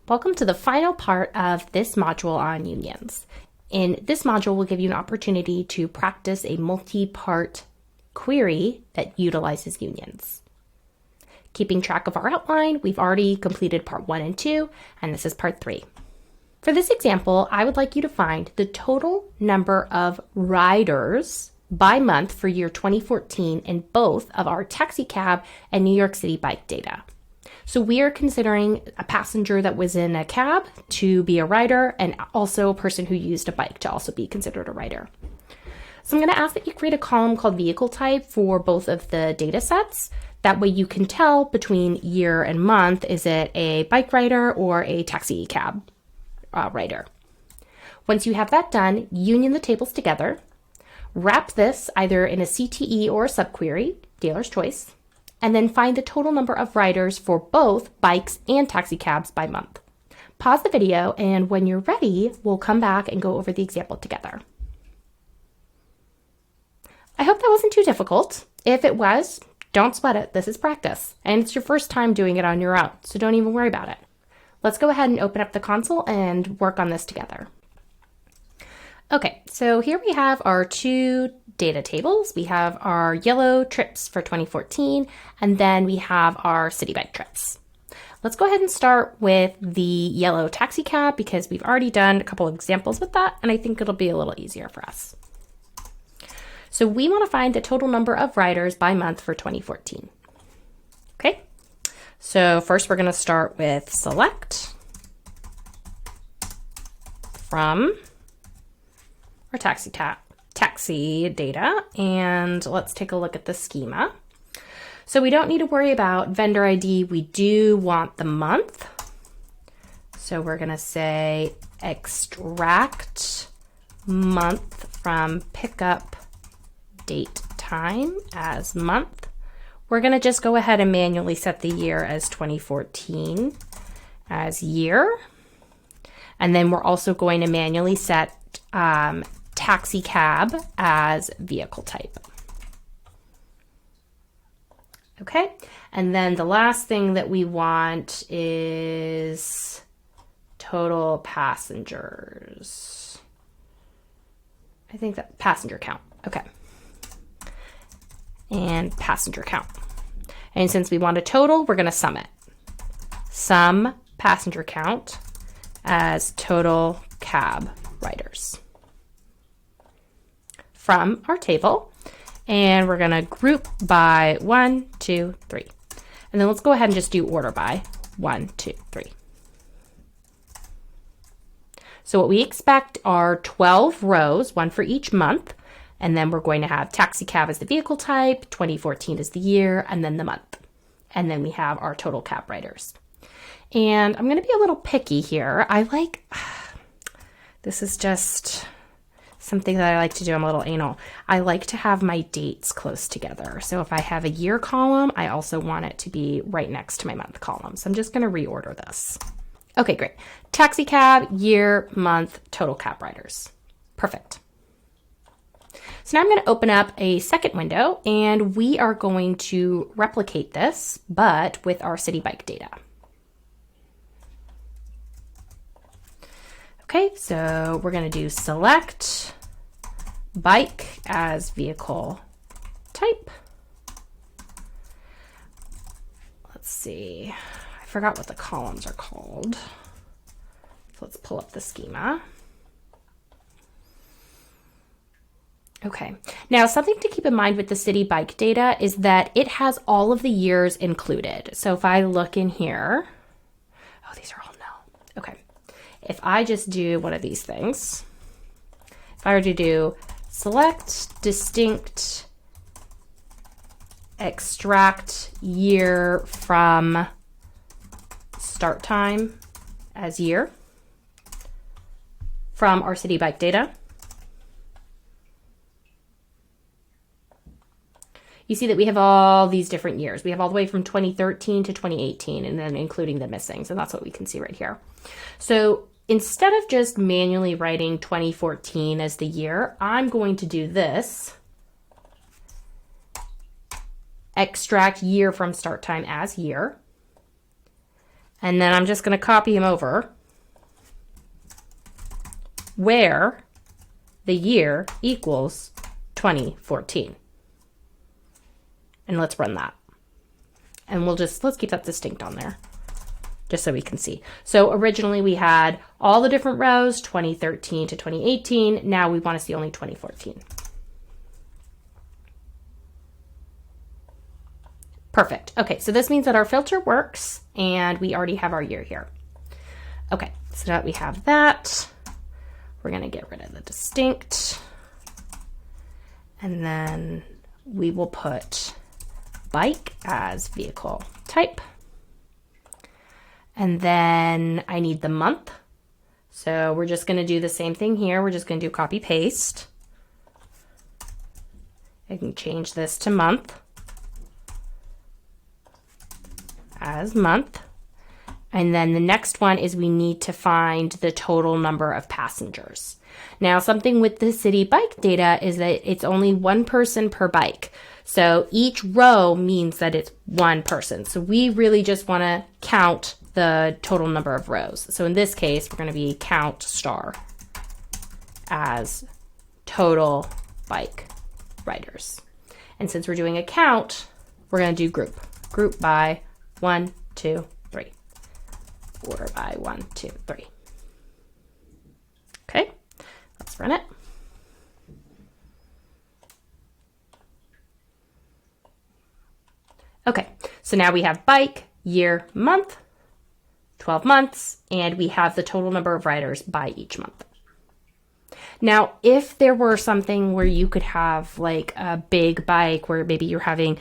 Welcome to the final part of this module on unions. In this module, we'll give you an opportunity to practice a multi-part query that utilizes unions. Keeping track of our outline, we've already completed part 1 and 2, and this is part 3. For this example, I would like you to find the total number of riders by month for year 2014 in both of our taxicab and New York City bike data. So we are considering a passenger that was in a cab to be a rider, and also a person who used a bike to also be considered a rider. So I'm going to ask that you create a column called vehicle type for both of the data sets. That way you can tell between year and month, is it a bike rider or a taxi cab rider? Once you have that done, union the tables together, wrap this either in a CTE or a subquery, dealer's choice, and then find the total number of riders for both bikes and taxi cabs by month. Pause the video, and when you're ready, we'll come back and go over the example together. I hope that wasn't too difficult. If it was, don't sweat it. This is practice, and it's your first time doing it on your own, so don't even worry about it. Let's go ahead and open up the console and work on this together. Okay, so here we have our two data tables. We have our yellow trips for 2014, and then we have our city bike trips. Let's go ahead and start with the yellow taxi cab because we've already done a couple of examples with that, and I think it'll be a little easier for us. So we want to find the total number of riders by month for 2014. Okay, so first we're going to start with select from our taxi data, and let's take a look at the schema. So we don't need to worry about vendor ID. We do want the month. So we're going to say extract month from pickup date time as month. We're going to just go ahead and manually set the year as 2014 as year. And then we're also going to manually set taxi cab as vehicle type. Okay, and then the last thing that we want is total passengers. I think that passenger count. Okay, and passenger count. And since we want a total, we're going to sum it. Sum passenger count as total cab riders from our table, and we're going to group by 1, 2, 3. And then let's go ahead and just do order by 1, 2, 3. So what we expect are 12 rows, one for each month, and then we're going to have taxi cab as the vehicle type, 2014 is the year, and then the month. And then we have our total cab riders. And I'm going to be a little picky here. This is just something that I like to do. I'm a little anal. I like to have my dates close together. So if I have a year column, I also want it to be right next to my month column. So I'm just going to reorder this. Okay, great. Taxi cab, year, month, total cab riders. Perfect. So now I'm going to open up a second window, and we are going to replicate this, but with our city bike data. Okay, so we're going to do select bike as vehicle type. Let's see, I forgot what the columns are called. So let's pull up the schema. Okay, now something to keep in mind with the city bike data is that it has all of the years included. So if I look in here, oh, these are all no. Okay. If I just do one of these things, if I were to do select distinct extract year from start time as year from our city bike data, you see that we have all these different years. We have all the way from 2013 to 2018, and then including the missings, and that's what we can see right here. So instead of just manually writing 2014 as the year, I'm going to do this. Extract year from start time as year. And then I'm just going to copy him over where the year equals 2014. And let's run that. And let's keep that distinct on there just so we can see. So originally we had all the different rows, 2013 to 2018. Now we want to see only 2014. Perfect. Okay, so this means that our filter works and we already have our year here. Okay, so now that we have that, we're going to get rid of the distinct. And then we will put bike as vehicle type. And then I need the month. So we're just going to do the same thing here. We're just going to do copy paste. I can change this to month as month. And then the next one is we need to find the total number of passengers. Now, something with the city bike data is that it's only one person per bike. So each row means that it's one person. So we really just want to count the total number of rows. So in this case, we're going to be count star as total bike riders. And since we're doing a count, we're going to do group by 1, 2, 3. Order by 1, 2, 3. Okay, let's run it. Okay, so now we have bike, year, month, 12 months, and we have the total number of riders by each month. Now, if there were something where you could have like a big bike where maybe you're having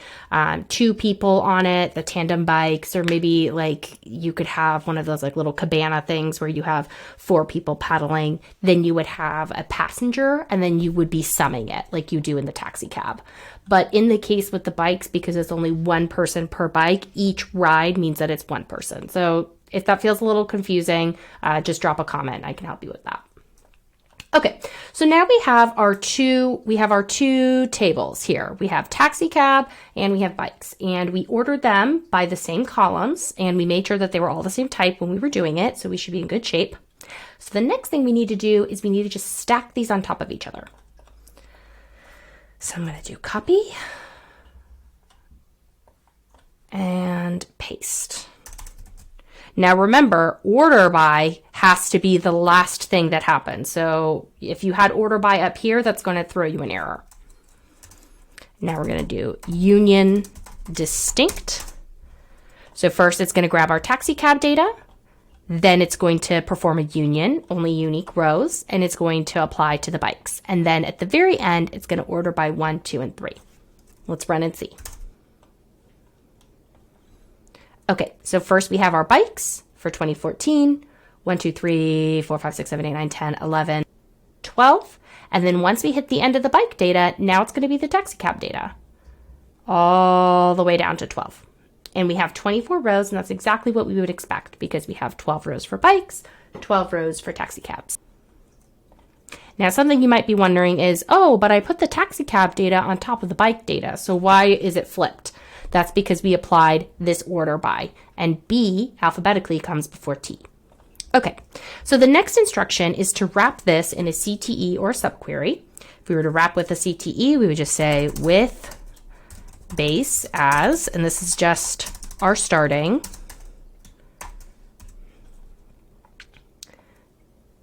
2 people on it, the tandem bikes, or maybe like you could have one of those like little cabana things where you have 4 people pedaling, then you would have a passenger and then you would be summing it like you do in the taxi cab. But in the case with the bikes, because it's only one person per bike, each ride means that it's one person. So if that feels a little confusing, just drop a comment. I can help you with that. Okay, so now we have our two tables here. We have taxi cab and we have bikes, and we ordered them by the same columns, and we made sure that they were all the same type when we were doing it, so we should be in good shape. So the next thing we need to do is we need to just stack these on top of each other. So I'm going to do copy and paste. Now remember, order by has to be the last thing that happens. So if you had order by up here, that's going to throw you an error. Now we're going to do union distinct. So first it's going to grab our taxi cab data. Then it's going to perform a union, only unique rows, and it's going to apply to the bikes. And then at the very end, it's going to order by 1, 2, and 3. Let's run and see. Okay, so first we have our bikes for 2014, 1, 2, 3, 4, 5, 6, 7, 8, 9, 10, 11, 12. And then once we hit the end of the bike data, now it's going to be the taxi cab data all the way down to 12. And we have 24 rows, and that's exactly what we would expect because we have 12 rows for bikes, 12 rows for taxi cabs. Now, something you might be wondering is, oh, but I put the taxi cab data on top of the bike data, so why is it flipped? That's because we applied this order by, and B alphabetically comes before T. Okay, so the next instruction is to wrap this in a CTE or subquery. If we were to wrap with a CTE, we would just say with base as, and this is just our starting.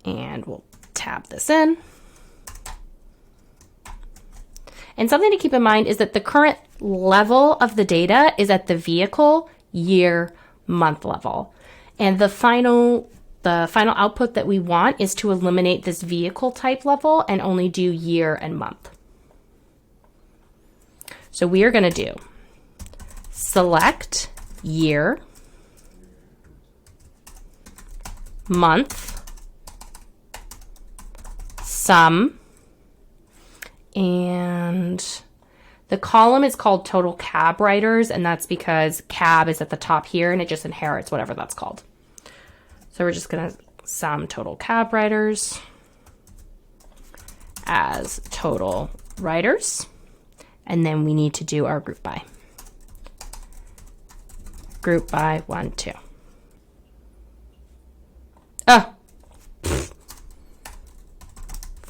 And we'll tab this in. And something to keep in mind is that the current level of the data is at the vehicle, year, month level. And the final output that we want is to eliminate this vehicle type level and only do year and month. So we are going to do select year, month, sum, and the column is called total cab riders, and that's because cab is at the top here and it just inherits whatever that's called. So we're just going to sum total cab riders as total riders. And then we need to do our group by. Group by 1, 2.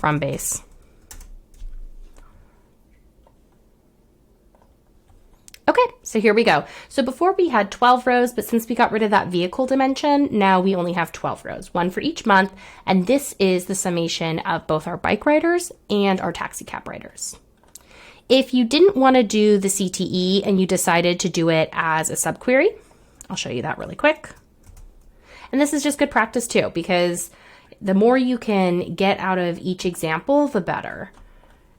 from base. Okay, so here we go. So before we had 12 rows, but since we got rid of that vehicle dimension, now we only have 12 rows, one for each month. And this is the summation of both our bike riders and our taxi cab riders. If you didn't want to do the CTE and you decided to do it as a subquery, I'll show you that really quick. And this is just good practice too, because the more you can get out of each example, the better.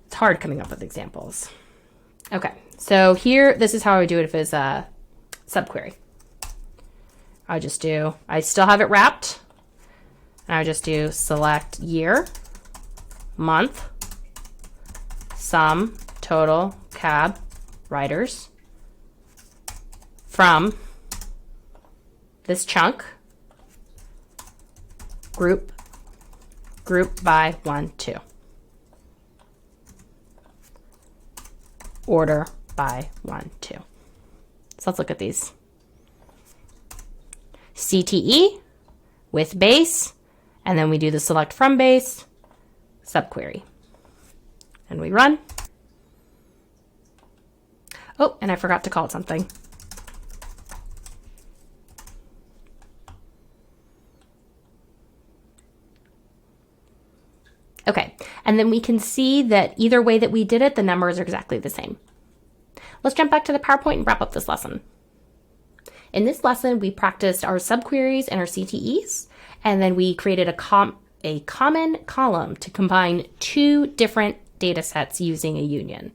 It's hard coming up with examples. Okay, so here, this is how I would do it if it's a subquery. I still have it wrapped. And I just do select year, month, sum, total, cab, riders from this chunk, group by 1, 2. Order by 1, 2. So let's look at these. CTE with base, and then we do the select from base, subquery. And we run. Oh, and I forgot to call it something. Okay, and then we can see that either way that we did it, the numbers are exactly the same. Let's jump back to the PowerPoint and wrap up this lesson. In this lesson, we practiced our subqueries and our CTEs, and then we created a common column to combine two different data sets using a union.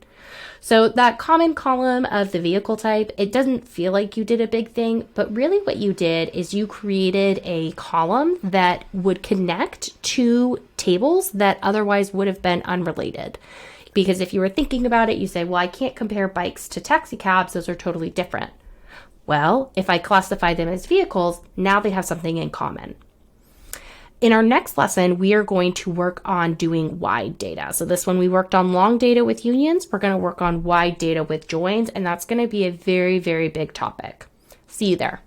So that common column of the vehicle type, it doesn't feel like you did a big thing, but really what you did is you created a column that would connect two tables that otherwise would have been unrelated. Because if you were thinking about it, you say, well, I can't compare bikes to taxi cabs. Those are totally different. Well, if I classify them as vehicles, now they have something in common. In our next lesson, we are going to work on doing wide data. So this one we worked on long data with unions. We're going to work on wide data with joins, and that's going to be a very, very big topic. See you there.